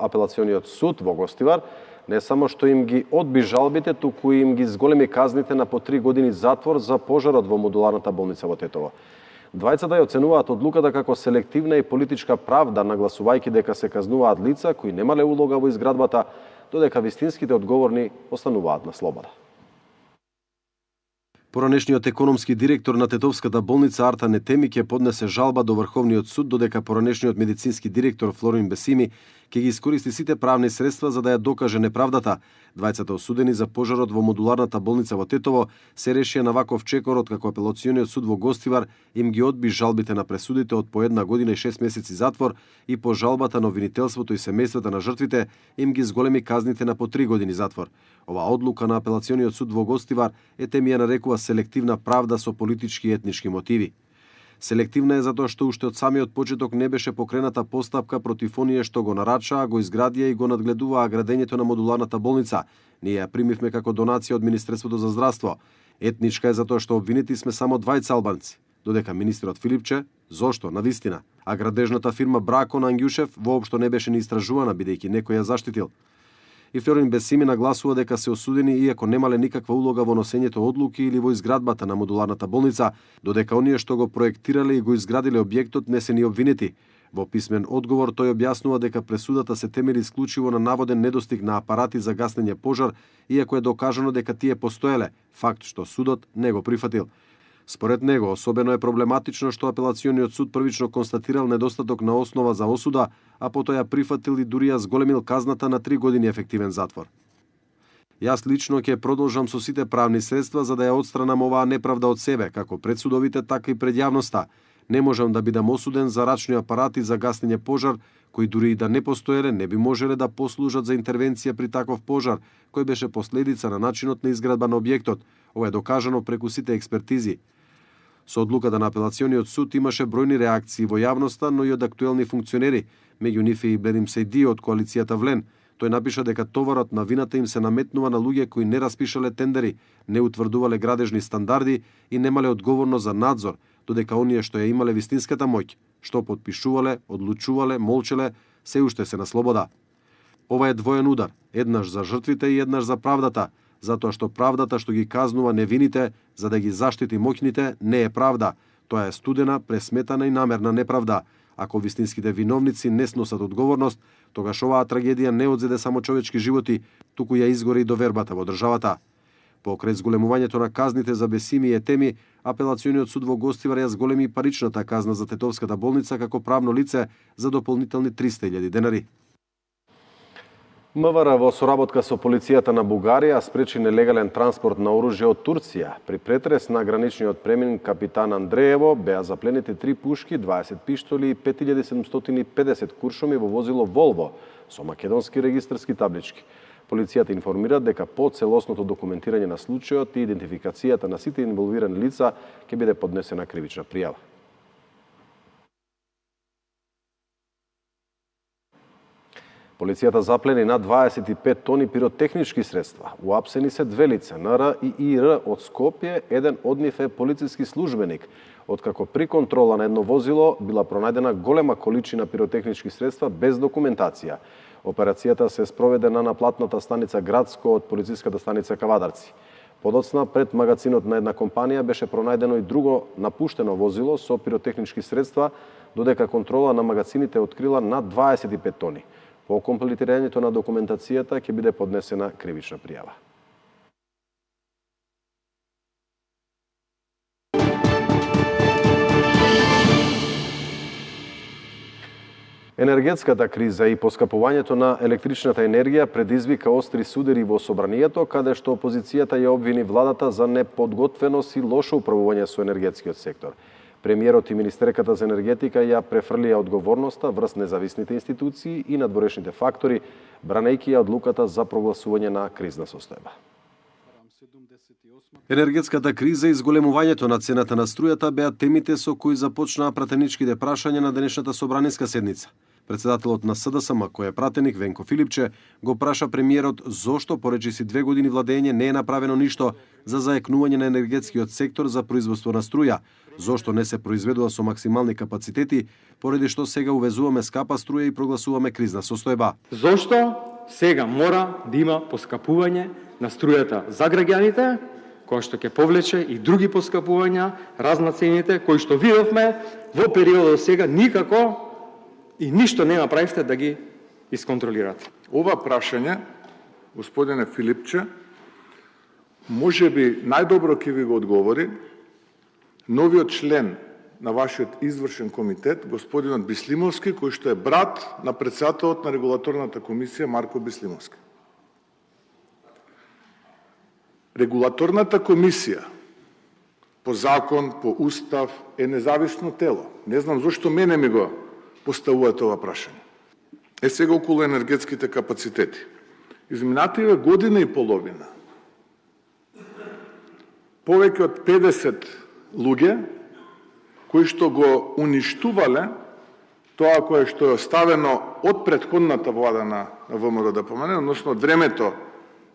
апелациониот суд во Гостивар не само што им ги одби жалбите, туку им ги зголеми казните на по 3 години затвор за пожарот во модуларната болница во Тетово. Двајцата ја оценуваат одлуката како селективна и политичка правда, нагласувајќи дека се казнуваат лица кои немале улога во изградбата, додека вистинските одговорни остануваат на слобода. Поранешниот економски директор на Тетовската болница Арта Нетеми ќе поднесе жалба до Врховниот суд, додека поранешниот медицински директор Флорин Бесими ќе ги искористи сите правни средства за да ја докаже неправдата. Двајцата осудени за пожарот во модуларната болница во Тетово се решија на ваков чекор откако апелациониот суд во Гостивар им ги одби жалбите на пресудите од по 1 година и 6 месеци затвор и по жалбата на обвинителството и семејствата на жртвите им ги зголеми казните на по 3 години затвор. Оваа одлука на апелациониот суд во Гостивар ја нарекува селективна правда со политички и етнички мотиви. Селективна е затоа што уште од самиот почеток не беше покрената постапка против оние што го нарачаа, го изградија и го надгледуваа градењето на модуларната болница. Ние ја примивме како донација од Министерството за здравство. Етничка е затоа што обвинети сме само 2 албанци, додека министерот Филипче, зошто, навистина, а градежната фирма Брако на Ангјушев воопшто не беше ни истражувана бидејќи некој ја заштитил. И Флорин Бесими нагласува дека се осудени иако немале никаква улога во носењето одлуки или во изградбата на модуларната болница, додека оние што го проектирале и го изградиле објектот не се ни обвинети. Во писмен одговор тој објаснува дека пресудата се темели исклучиво на наводен недостиг на апарати за гаснење пожар, иако е докажано дека тие постоеле, факт што судот не го прифатил. Според него, особено е проблематично што апелациониот суд првично констатирал недостаток на основа за осуда, а потоа ја прифатил и дури ја зголемил казната на 3 години ефективен затвор. Јас лично ќе продолжам со сите правни средства за да ја отстранам оваа неправда од себе, како пред судовите, така и пред јавноста. Не можам да бидам осуден за рачни апарати за гаснење пожар, кои дури и да не постоеле, не би можеле да послужат за интервенција при таков пожар, кој беше последица на начинот на изградба на објектот. Ова е докажано преку сите експертизи. Со одлуката на апелациониот суд имаше бројни реакции во јавноста, но и од актуелни функционери, меѓу нив и Бледим Сејди од коалицијата Влен. Тој напиша дека товарот на вината им се наметнува на луѓе кои не распишале тендери, не утврдувале градежни стандарди и немале одговорност за надзор, додека оние што ја имале вистинската моќ, што подпишувале, одлучувале, молчеле, се уште се на слобода. Ова е двоен удар, еднаш за жртвите и еднаш за правдата, затоа што правдата што ги казнува невините за да ги заштити моќните не е правда, тоа е студена, пресметана и намерна неправда. Ако вистинските виновници не сносат одговорност, тогаш оваа трагедија не одзеде само човечки животи, туку ја изгори и довербата во државата. Покрај зголемувањето на казните за Бесими и Етеми, апелациониот суд во Гостивар ја зголеми паричната казна за Тетовската болница како правно лице за дополнителни 300.000 денари. МВР во соработка со полицијата на Бугарија спречи нелегален транспорт на оружје од Турција. При претрес на граничниот премин Капитан Андреево беа запленети 3 пушки, 20 пиштоли и 5750 куршуми во возило Волво со македонски регистарски таблички. Полицијата информира дека по целосното документирање на случајот и идентификацијата на сите инволвирани лица ќе биде поднесена кривична пријава. Полицијата заплени над 25 тони пиротехнички средства. Уапсени се 2 лица, НР и ИР од Скопје, еден од нив е полициски службеник, откако при контрола на едно возило била пронајдена голема количина пиротехнички средства без документација. Операцијата се спроведе на наплатната станица Градско од полициската станица Кавадарци. Подоцна, пред магазинот на една компанија беше пронајдено и друго напуштено возило со пиротехнички средства, додека контрола на магазините открила над 25 тони. По комплетирањето на документацијата ќе биде поднесена кривична пријава. Енергетската криза и поскапувањето на електричната енергија предизвика остри судери во собранието, каде што опозицијата ја обвини владата за неподготвеност и лошо управување со енергетскиот сектор. Премиерот и министерката за енергетика ја префрлија одговорноста врз независните институции и надворешните фактори, бранејќи ја одлуката за прогласување на кризна состојба. Енергетската криза и зголемувањето на цената на струјата беа темите со кои започнаа пратеничките прашања на денешната собраниска седница. Председателот на СДСМ, кој е пратеник Венко Филипче, го праша премиерот зошто поречиси 2 години владење не е направено ништо за заекнување на енергетскиот сектор за производство на струја, зошто не се произведува со максимални капацитети, поради што сега увезуваме скапа струја и прогласуваме кризна состојба. Зошто сега мора да има поскапување на струјата за граѓаните, кој што ќе повлече и други поскапувања, разна цените, кои што видовме во периодот сега никако и ништо не направивте да ги исконтролирате. Ова прашање, господине Филипче, може би најдобро ќе ви го одговори новиот член на вашиот извршен комитет, господинот Бислимовски, кој што е брат на председателот на регулаторната комисија Марко Бислимовски. Регулаторната комисија по закон, по устав е независно тело. Не знам зошто мене ми го поставувате ова прашање. Сега околу енергетските капацитети. Изминативе година и половина повеќе од 50 луѓе кои што го уништувале тоа кое што е оставено од претходната влада на ВМРО ДПМН, односно од времето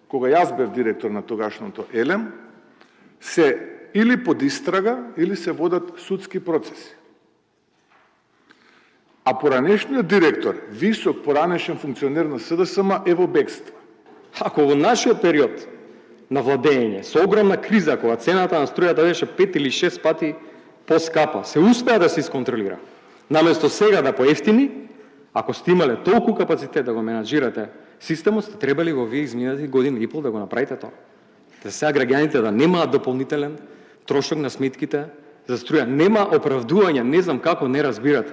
кога јас бев директор на тогашното ЕЛЕМ, се или под истрага, или се водат судски процеси. А поранешниот директор, висок поранешен функционер на СДСМ, е во бегство. Ако во нашиот период на владење, со огромна криза, кога цената на струјата беше 5 или 6 пати поскапа, се успеа да се исконтролира. Наместо сега да поевтини, ако сте имале толку капацитет да го менаџирате системот, сте требали во вие изминати година и пол да го направите тоа. Да сега граѓаните да немаат дополнителен трошок на сметките за струја. Нема оправдување, не знам како не разбирате.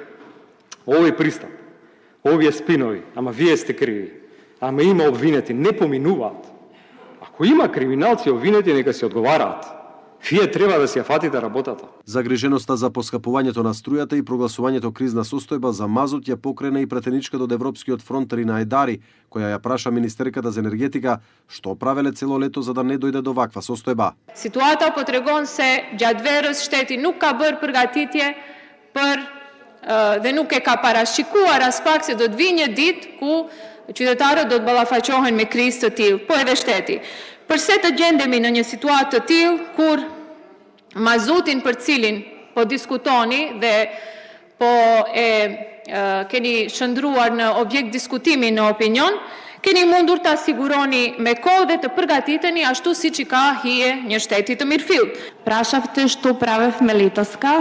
Овој пристап, овие спинови, ама вие сте криви, ама има обвинети, не поминуваат. Ако има криминалци обвинети, нека се одговараат. Вие треба да си ја фатите работата. Загриженоста за поскапувањето на струјата и прогласувањето кризна состојба за мазут ја покрена и претеничката од Европскиот фронт Рина Айдари, која ја праша министерката за енергетика што правеле цело лето за да не дојде до ваква состојба. Ситуата po tregon se gjatë verës shteti nuk ka bërë përgatitje për dhe nuk e ka parashikuar as pak se do të vijë një ditë ku qytetarët do të ballafaqohen me krizë të tillë, po edhe shteti. Përse të gjendemi në një situatë të tillë kur mazutin për cilin po diskutoni dhe po keni shëndruar në objekt diskutimi në opinion, keni mundur të asiguroni me kohë dhe të përgatiteni ashtu siç i ka hije një shteti të mirëfillt. Прашавте што правевме летоска.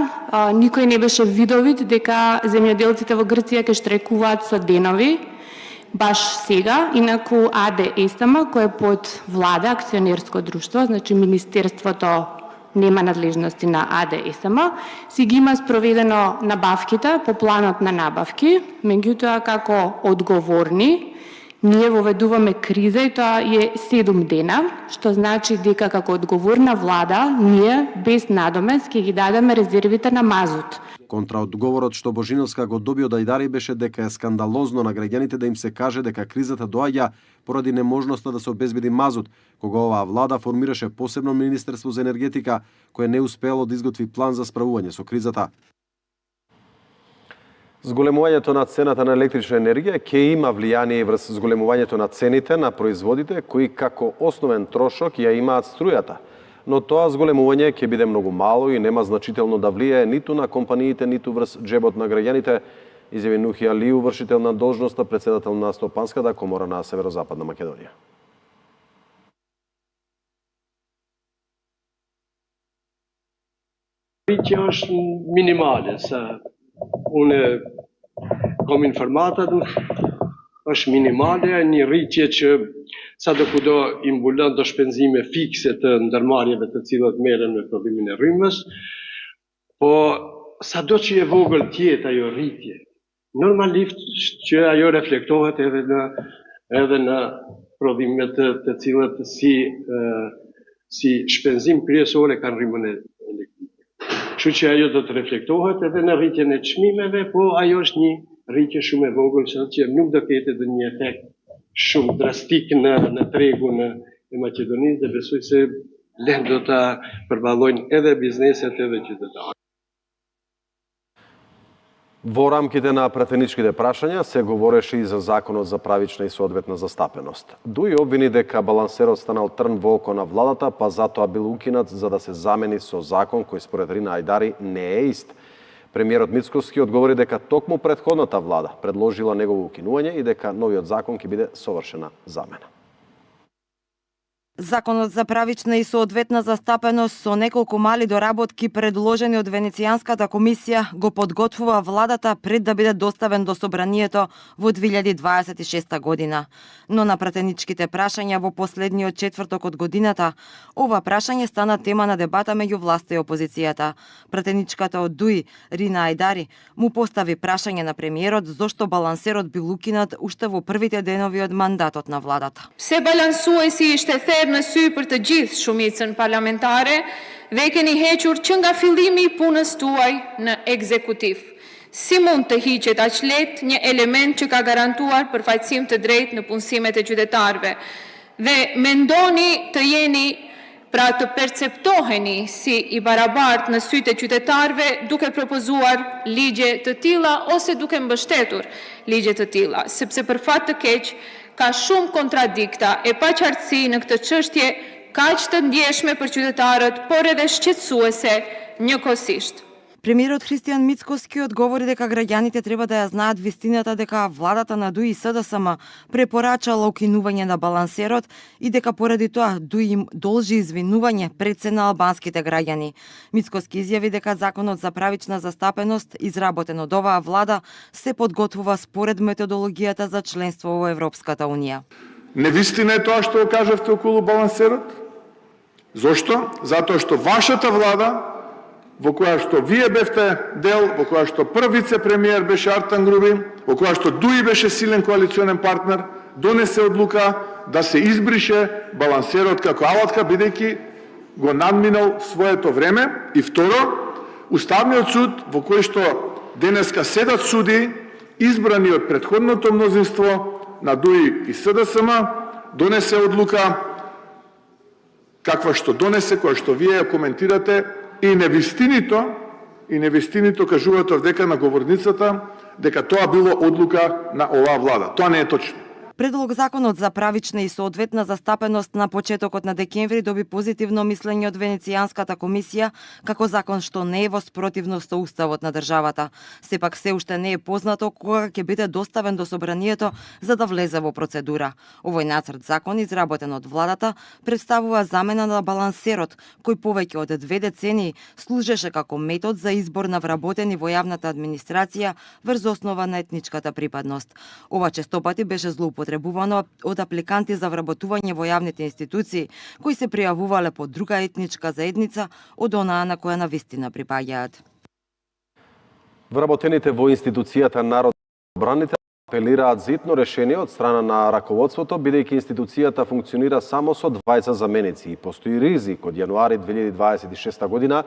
Никој не беше видовит дека земјоделците во Грција ќе штрекуваат со денови. Баш сега, инаку АД ЕСМ, кој е под влада, акционерско друштво, значи Министерството нема надлежности на АД ЕСМ, си ги има спроведено набавките по планот на набавки, меѓутоа како одговорни, ние воведуваме криза и тоа е 7 дена, што значи дека како одговорна влада, ние без надомес ќе ги дадеме резервите на мазут. Контраодговорот што Божиновска го доби од Ајдари беше дека е скандалозно на граѓаните да им се каже дека кризата доаѓа поради неможноста да се обезбеди мазут, кога оваа влада формираше посебно Министерство за енергетика, кое не успеало да изготви план за справување со кризата. Зголемувањето на цената на електрична енергија ќе има влијание врз зголемувањето на цените на производите кои како основен трошок ја имаат струјата. Но тоа зголемување ќе биде многу мало и нема значително да влијае ниту на компаниите, ниту врз джебот на граѓаните, изјави Нухи Алију, вршител на должноста претседател на Стопанската комора на Северозападна Македонија. Rritja është minimale, sa unë kam informata, është minimale, një rritje që sa do kudo i mbulon do shpenzime fikse të ndërmarrjeve të cilat merren me prodhimin e rrymës, po sado që e vogël tjetë ajo rritje, normalisht që ajo reflektohet edhe në prodhimet të cilat si shpenzim kryesore kanë rrymën e elektrike. Kështu që ajo do të reflektohet edhe në rritjen e çmimeve, po ajo është një rritje shumë e vogël, që nuk do ketë edhe një efekt shumë drastik në tregun e Maqedonisë dhe besoj se lehtë do ta përballojnë edhe bizneset edhe qytetarët. Во рамките на пратеничките прашања се говореше и за Законот за правична и соодветна застапеност. Дуи обвини дека балансерот станал трн во око на владата, па затоа бил укинат за да се замени со закон кој според Рина Ајдари не е ист. Премиерот Мицкоски одговори дека токму претходната влада предложила негово укинување и дека новиот закон ќе биде совршена замена. Законот за правична и соодветна застапеност со неколку мали доработки предложени од Венецијанската комисија го подготвува владата пред да биде доставен до собранието во 2026 година. Но на пратеничките прашања во последниот четврток од годината, ова прашање стана тема на дебата меѓу власта и опозицијата. Пратеничката од ДУИ, Рина Ајдари, му постави прашање на премиерот зошто балансерот бил укинат уште во првите денови од мандатот на владата. Se balansuesi ishte therë në sy për të gjithë shumicën parlamentare dhe keni hequr që nga fillimi i punës tuaj në ekzekutiv. Si mund të hiqet aq lehtë një element që ka garantuar përfaqësim të drejtë në punësimet e qytetarëve dhe mendoni të jeni pra të perceptoheni si i barabartë në sytë e qytetarëve duke propozuar ligje të tilla ose duke mbështetur ligje të tilla, sepse për fat të keq ka shumë kontradikta e paqartësi në këtë çështje kaq të ndjeshme për qytetarët, por edhe shqetësuese njëkohësisht. Премиерот Христијан Мицкоски одговори дека граѓаните треба да ја знаат вистината дека владата на ДУИ и СДСМ препорачала укинување на балансерот и дека поради тоа ДУИ им должи извинување пред се на албанските граѓани. Мицкоски изјави дека законот за правична застапеност, изработен од оваа влада, се подготвува според методологијата за членство во Европската Унија. Невистина е тоа што го кажавте околу балансерот? Зошто? Затоа што вашата влада, во која што вие бевте дел, во која што прв вице-премиер беше Артан Груби, во која што ДУИ беше силен коалиционен партнер, донесе одлука да се избрише балансерот како алатка, бидејќи го надминал своето време. И второ, Уставниот суд, во кој што денеска седат суди, избрани од претходното мнозинство на ДУИ и СДСМ, донесе одлука каква што донесе, која што вие ја коментирате, и невистинито кажуваат овдека на говорницата дека тоа било одлука на оваа влада. Тоа не е точно. Предлог законот за правична и соодветна застапеност на почетокот на декември доби позитивно мислење од Венецијанската комисија како закон што не е во спротивност со уставот на државата. Сепак се уште не е познато кога ќе биде доставен до собранието за да влезе во процедура. Овој нацрт закон, изработен од владата, представува замена на балансерот, кој повеќе од 2 децении служеше како метод за избор на вработени во јавната администрација врз основа на етничката припадност. Ова честопати беше злоупотребувано од апликанти за вработување во јавните институции, кои се пријавувале по друга етничка заедница од онаа на која навистина припаѓаат. Вработените во институцијата Народен правобранител апелираат за итно решение од страна на раководството, бидејќи институцијата функционира само со 20 заменици и постои ризик од јануари 2026 година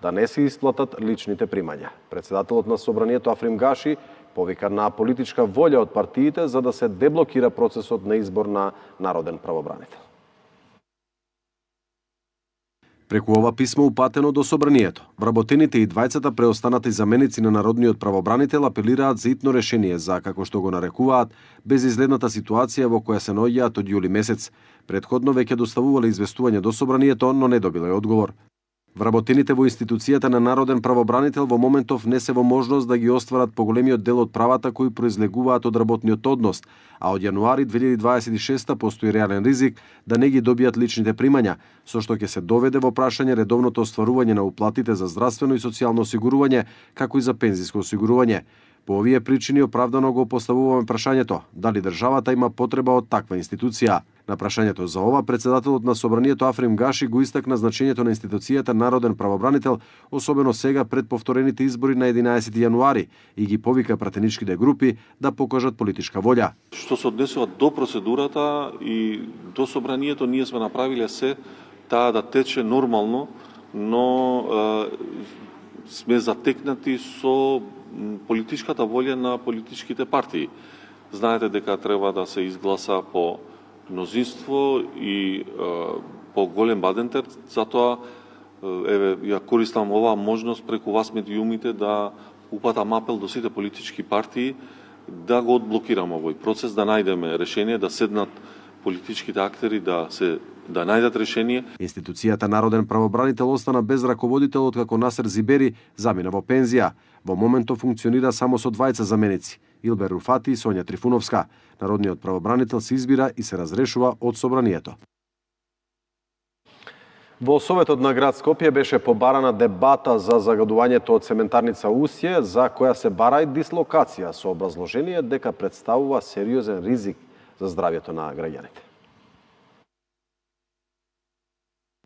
да не се исплатат личните примања. Председателот на собранието Африм Гаши повика на политичка волја од партиите за да се деблокира процесот на избор на народен правобранител. Преку ова писмо упатено до собранието, вработените и двајцата преостанати заменици на народниот правобранител апелираат за итно решение за, како што го нарекуваат, безизгледната ситуација во која се наоѓаат од јули месец. Предходно веќе доставувале известување до собранието, но не добиле одговор. Вработените во институцијата на народен правобранител во моментов не се во можност да ги остварат поголемиот дел од правата кои произлегуваат од работниот однос, а од јануари 2026 постои реален ризик да не ги добијат личните примања, со што ќе се доведе во прашање редовното остварување на уплатите за здравствено и социјално осигурување, како и за пензиско осигурување. По овие причини оправдано го поставуваме прашањето дали државата има потреба од таква институција. На прашањето за ова, председателот на собранието Африм Гаши го истакна значењето на институцијата Народен правобранител, особено сега пред повторените избори на 11 јануари, и ги повика пратеничките групи да покажат политичка волја. Што се однесува до процедурата и до собранието, ние сме направиле се таа да тече нормално, но сме затекнати со политичката волја на политичките партии. Знаете дека треба да се изгласа по мнозинство и по голем бадентер, затоа ја користам оваа можност преку вас медиумите да упатам апел до сите политички партии да го одблокираме овој процес, да најдеме решение, да седнат политичките актери да најдат решение. Институцијата Народен правобранител остана без раководител откако Насер Зибери замина во пензија. Во моментов функционира само со двајца заменици, Илбер Руфати и Сонја Трифуновска. Народниот правобранител се избира и се разрешува од собранието. Во Советот на град Скопје беше побарана дебата за загадувањето од цементарница Усје, за која се бара и дислокација со образложение дека представува сериозен ризик за здравјето на граѓаните.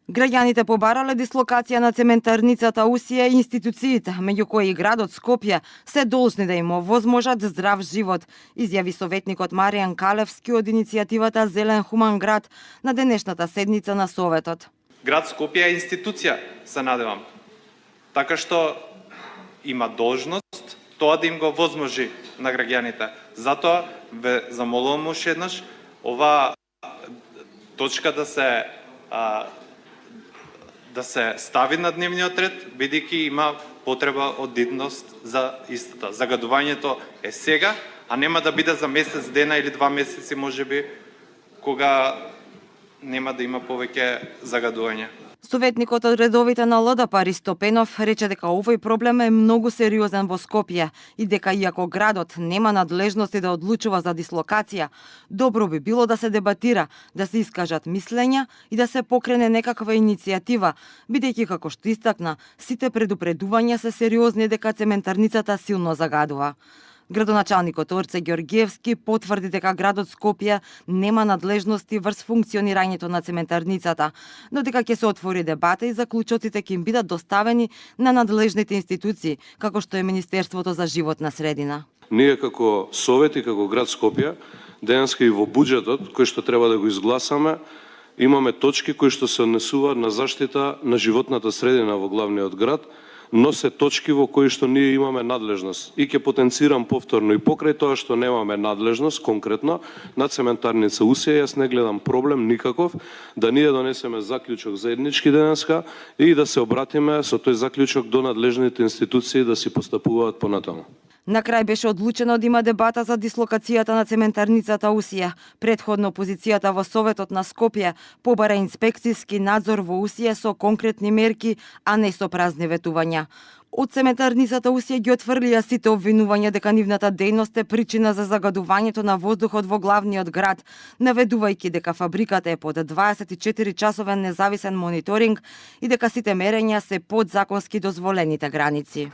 Граѓаните побарале дислокација на цементарницата Усија и институциите, меѓу кои и градот Скопје, се должни да им овозможат здрав живот, изјави советникот Маријан Калевски од иницијативата Зелен хуман град на денешната седница на Советот. Град Скопје е институција, се надевам. Така што има должност тоа да им го возможи на граѓаните. Затоа ве замолувам уште еднаш ова точка да се стави на дневниот ред, бидејќи има потреба од идност за истата. Загадувањето е сега, а нема да биде за месец дена или 2 месеци можеби, кога нема да има повеќе загадувања. Советникот од редовите на ЛДП Ристо Пенов рече дека овој проблем е многу сериозен во Скопје и дека иако градот нема надлежности да одлучува за дислокација, добро би било да се дебатира, да се искажат мислења и да се покрене некаква иницијатива, бидејќи како што истакна, сите предупредувања се сериозни дека цементарницата силно загадува. Градоначалникот Орце Ѓорѓиевски потврди дека градот Скопје нема надлежности врз функционирањето на цементарницата, но дека ќе се отвори дебата и заклучоците ќе им бидат доставени на надлежните институции, како што е Министерството за животна средина. Ние како Совет и како град Скопје, денеска и во буџетот кој што треба да го изгласаме, имаме точки кои што се однесуваат на заштита на животната средина во главниот град, но се точки во кои што ние имаме надлежност. И ќе потенцирам повторно и покрај тоа што немаме надлежност, конкретно, на цементарница Усија, јас не гледам проблем никаков да ние донесеме заклучок заеднички денеска и да се обратиме со тој заклучок до надлежните институции да си постапуваат понатаму. На крај беше одлучено да има дебата за дислокацијата на цементарницата Усија. Предходно опозицијата во Советот на Скопје побара инспекцијски надзор во Усија со конкретни мерки, а не со празни ветувања. Од цементарницата Усија ги отфрлија сите обвинувања дека нивната дејност е причина за загадувањето на воздухот во главниот град, наведувајќи дека фабриката е под 24-часовен независен мониторинг и дека сите мерења се под законски дозволените граници.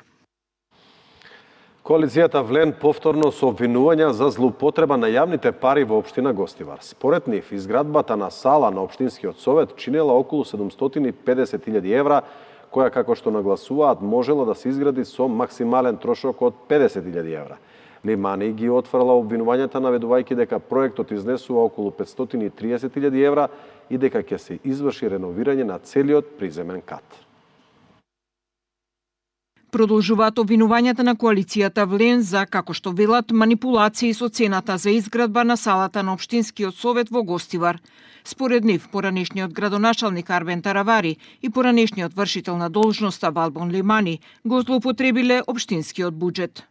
Коалицијата Влен повторно со обвинувања за злоупотреба на јавните пари во општина Гостивар. Според нив, изградбата на сала на Општинскиот совет чинела околу 750.000 евра, која, како што нагласуваат, можела да се изгради со максимален трошок од 50.000 евра. Лимани ги отфрла обвинувањата, наведувајќи дека проектот изнесува околу 530.000 евра и дека ќе се изврши реновирање на целиот приземен кат. Продолжуваат обвинувањата на коалицијата Влен за, како што велат, манипулации со цената за изградба на салата на Општинскиот совет во Гостивар. Според нив, поранешниот градоначалник Арвен Таравари и поранешниот вршител на должноста Валбон Лимани го злоупотребиле општинскиот буџет.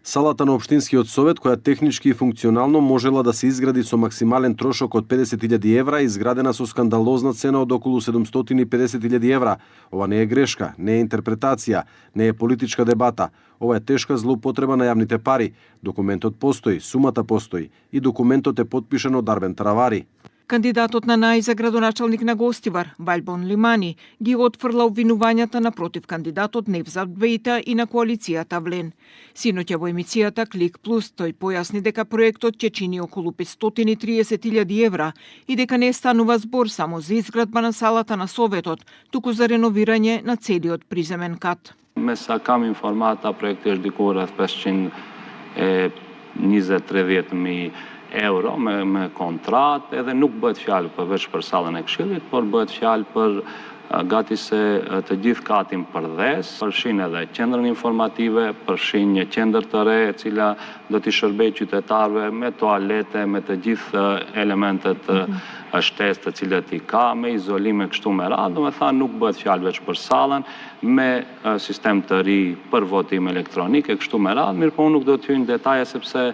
Салата на Општинскиот совет, која технички и функционално можела да се изгради со максимален трошок од 50.000 евра, изградена со скандалозна цена од околу 750.000 евра. Ова не е грешка, не е интерпретација, не е политичка дебата. Ова е тешка злоупотреба на јавните пари. Документот постои, сумата постои и документот е потпишан од Арвен Таравари. Кандидатот на НАИ за градоначалник на Гостивар, Валбон Лимани, ги отфрла обвинувањата напротив кандидатот Невзат Бејта и на коалицијата Влен. Синоќа во емисијата Клик Плюс тој појасни дека проектот ќе чини околу 530.000 евра и дека не станува збор само за изградба на салата на Советот, туку за реновирање на целиот приземен кат. Me sa kam informata, projekti është diku rreth 520-30.000 euro me kontratë, edhe nuk bëhet fjalë përveç për sallën e Këshillit, por bëhet fjalë për gati se të gjithë katin përdes, përfshin edhe qendrën informative, përfshin një qendër të re e cila do t'i shërbejë qytetarëve me toalete, me të gjithë elementet shtesë të cilët i ka, me izolime kështu me radhë, do me tha nuk bëhet fjalë veç për sallën, me sistem të ri për votim elektronik e kështu me radhë, mirë po unë nuk do të hyjë në detaje sepse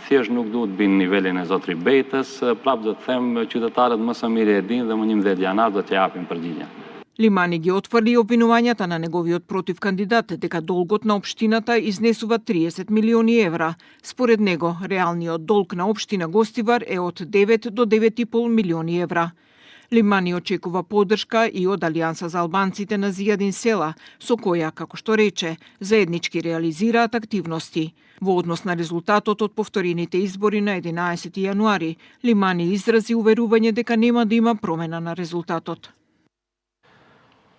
thjesht nuk duhet binë nivelin e zotri Betës, prapë do të them qytetarët më së miri e dinë dhe më 11 janar do t'ja japim përgjigjen. Limани ги отфрли обвинувањата на неговиот противкандидат дека долгот на општината изнесува 30 милиони евра. Според него, реалниот долг на општина Гостивар е од 9 до 9,5 милиони евра. Limani очекува поддршка и од Алијанса за албанците на Зијадин села, со која, како што рече, заеднички реализираат активности. Во однос на резултатот од повторените избори на 11 јануари, Limani изрази уверување дека нема да има промена на резултатот.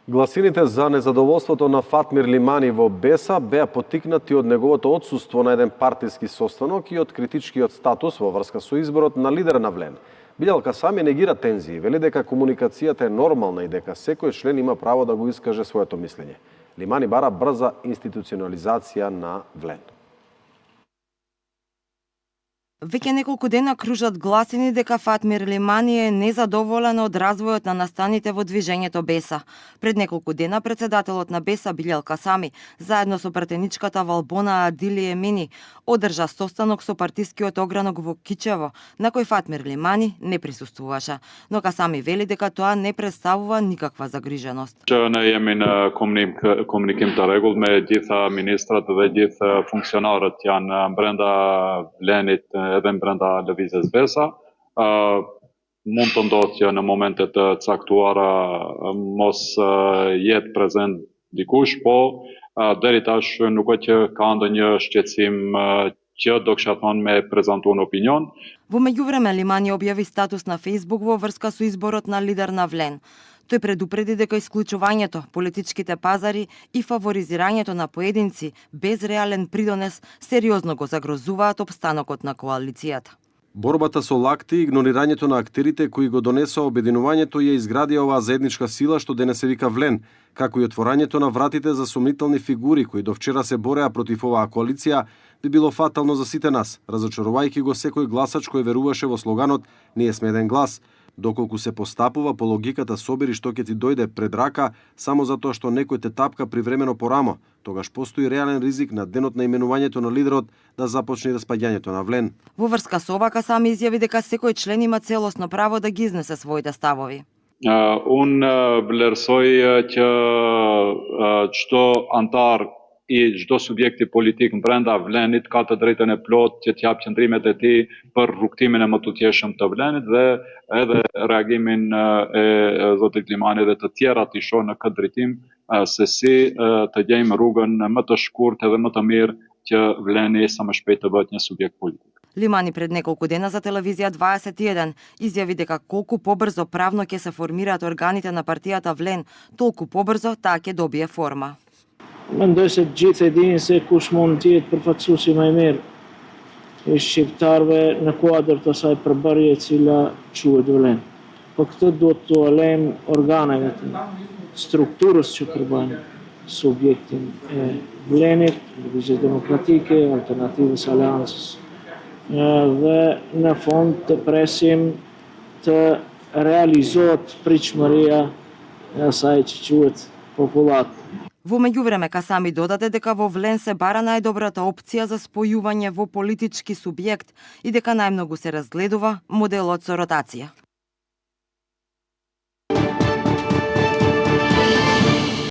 Гласините за незадоволството на Фатмир Limani во Беса беа поттикнати од неговото отсуство на еден партиски состанок и од критичкиот статус во врска со изборот на лидер на Влен. Билјал Касами негира тензии, вели дека комуникацијата е нормална и дека секој член има право да го искаже своето мислење. Limani бара брза институционализација на Влен. Веќе неколку дена кружат гласини дека Фатмир Limani е незадоволен од развојот на настаните во движењето Беса. Пред неколку дена председателот на Беса Билјал Касами, заедно со пратеничката Валбона Адили Емини, одржа состанок со партискиот огранок во Кичево, на кој Фатмир Limani не присуствуваше, но Касами вели дека тоа не представува никаква загриженост. Ne jemi në komunikim të rregullt me gjitha ministrat dhe gjithë funksionarët janë brenda Vlenit edhe brenda lëvizjes Besa. Mund të ndodhë që në momentet të caktuara mos jetë prezent dikush, po deri tash nuk është që ka ndonjë shqetësim që do kisha thonë me prezantuar në opinion. Во меѓувреме Limani објави статус на Facebook во врска со изборот на лидер на Влен. Тој предупреди дека исклучувањето, политичките пазари и фаворизирањето на поединци без реален придонес сериозно го загрозуваат опстанокот на коалицијата. Борбата со лакти и игнорирањето на актерите кои го донесоа обединувањето ја изгради оваа заедничка сила што денес се вика Влен, како и отворањето на вратите за сомнителни фигури кои до вчера се бореа против оваа коалиција, би било фатално за сите нас, разочарувајќи го секој гласач кој веруваше во слоганот "Ние сме еден глас", доколку се постапува по логиката собери што ќе ти дојде пред рака само затоа што некој те тапка привремено по рамо, тогаш постои реален ризик на денот на именувањето на лидерот да започне распаѓањето на Влен. Во врска со ова Касами изјави дека секој член има целосно право да ги изнесе своите ставови. Unë vlerësoj që çdo antar i çdo subjekti politik brenda Vlenit ka të drejtën e plotë që të jap qëndrimet e tij për rrugtimin e më të tjeshëm të Vlenit dhe edhe reagimin e zotit Limani dhe të tjerat i shoh në këtë drejtim se si të gjejmë rrugën më të shkurtë dhe më të mirë që Vleni sa më shpejt të bëhet një subjekt politik. Limani пред неколку дена за телевизија 21 изјави дека колку побрзо правно ќе се формираат органите на партијата Влен, толку побрзо таа ќе добие форма. Mendoj se të gjithë e dinë se kush mund të jetë përfaqësuesi më i mirë i shqiptarëve në kuadër të asaj përbërje e cila quhet Vlen. Po këtë duhet të ulem organeve të strukturës që përbën subjektin e Vlenit, Lëvizjes Demokratike, Alternativës Aleancës. Dhe në fund të presim të realizohet pritshmëria e asaj që quhet popullat. Во меѓувреме Касами додаде дека во Влен се бара најдобрата опција за спојување во политички субјект и дека најмногу се разгледува моделот со ротација.